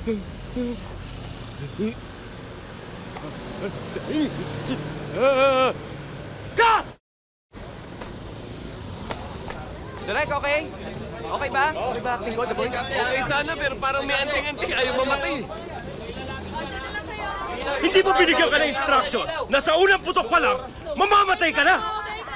Cut! Direk, okay? Okay ba? Okay ba acting ko, The Boy? Okay sana, pero parang may anting-anting. Ayaw mamatay. Hindi mo binigyan ka ng instruction na sa unang putok pa lang, mamamatay ka na!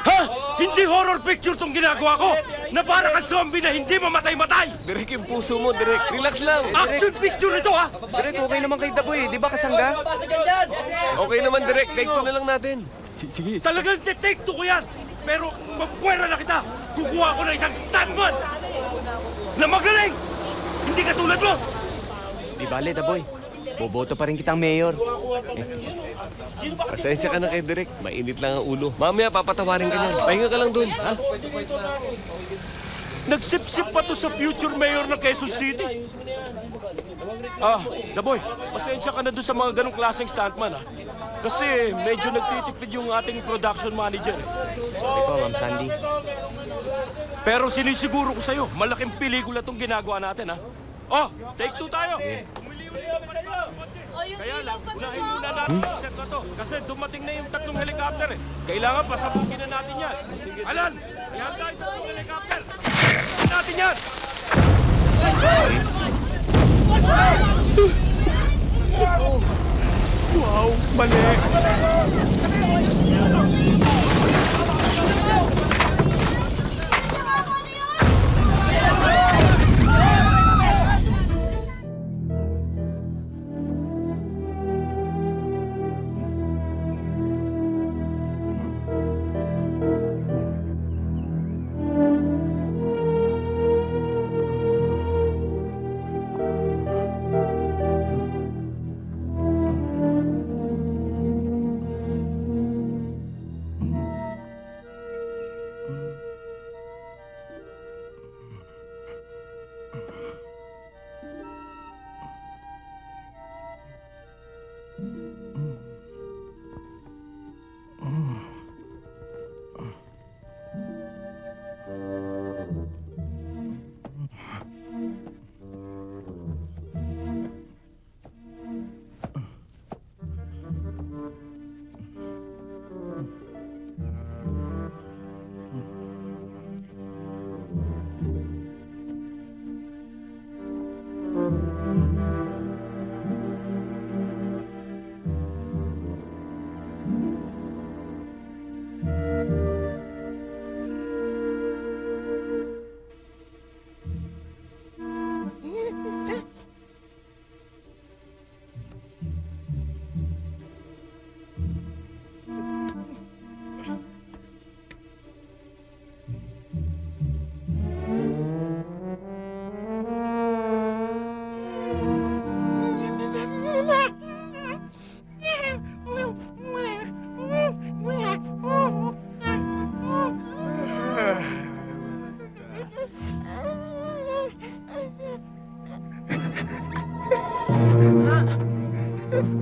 Ha? Hindi horror picture tong ginagawa ko na para kang zombie na hindi mamatay-matay! Direk, yung puso mo, Direk. Relax lang. Action picture ito, ha? Direk, okay naman kay The Boy, di ba kasangga? Okay naman, Direk. Take two na lang natin. Sige. Talagang take two ko yan! Pero magpuwera na kita! Kukuha ko ng isang stuntman! Na magaling! Hindi katulad mo! Di bale, The Boy. Boboto pa rin kitang mayor. Pasensya ka na kay Direk. Mainit lang ang ulo. Mamaya, papatawarin ka niyan. Pahinga ka lang dun, ha? Nagsip-sip pa to sa future mayor ng Quezon City. The Boy, pasensya ka na doon sa mga ganong klaseng stuntman, ha? Kasi medyo nagtitipid yung ating production manager, eh. Sorry po, Ma'am Sandy. Pero sinisiguro ko sa'yo, malaking pelikula tong ginagawa natin, ha? Take two tayo! Kaya lang, unahin muna natin yung set na to. Kasi dumating na yung tatlong helicopter, eh. Kailangan pasabugin na natin yan. Alan, ihanda yung tatlong helicopter. Pasabugin natin yan! Wow, mali!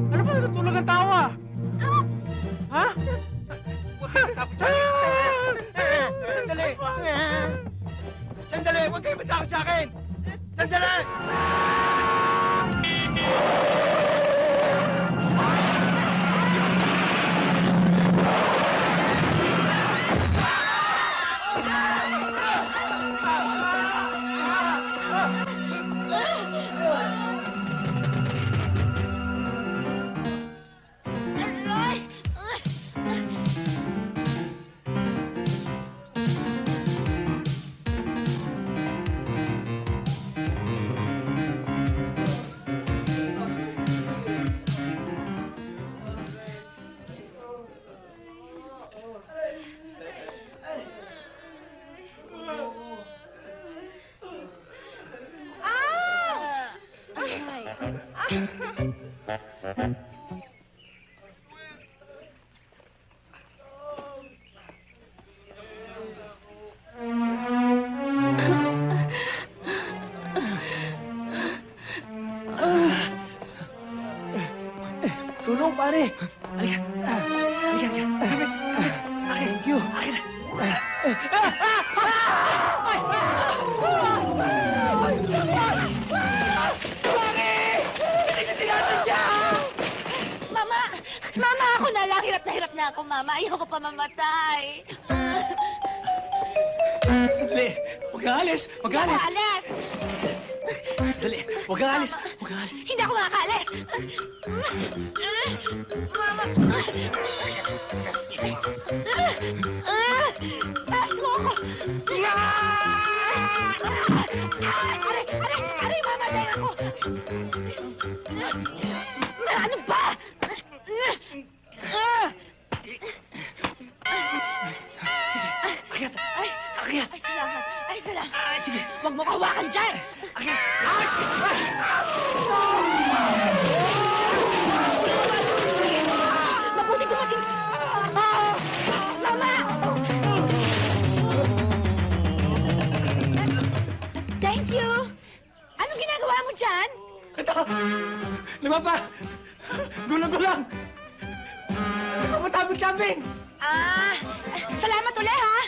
Ano ba natulog ang tao ah? Ha? Huwag kayo matakot sa akin! Sandali! Sandali! Huwag kayo matakot sa akin! Sandali! Tulong, pare! Halika! Halika! Kapit! Kapit! Thank you! Pare! na ako, Mama. Ayoko pa mamatay. Sandali. Huwag kang alis. Huwag kang alis. Alis! Sandali. Huwag kang alis. Huwag kang alis. Hindi ako makakaalis! Mama! Taas mo ako! Aray! Aray! Aray! Mamatay ako! Ano ba? Akyat. Ay! Akyat. Ay, salamat! Ay, salamat! Sige. Huwag mo kawakan dyan! Akyat. Mabuti dumating! Mama! Thank you! Anong ginagawa mo dyan? Ito. Lima pa. Gulang-gulang. Napapatapit kambing. Salamat ulit ha!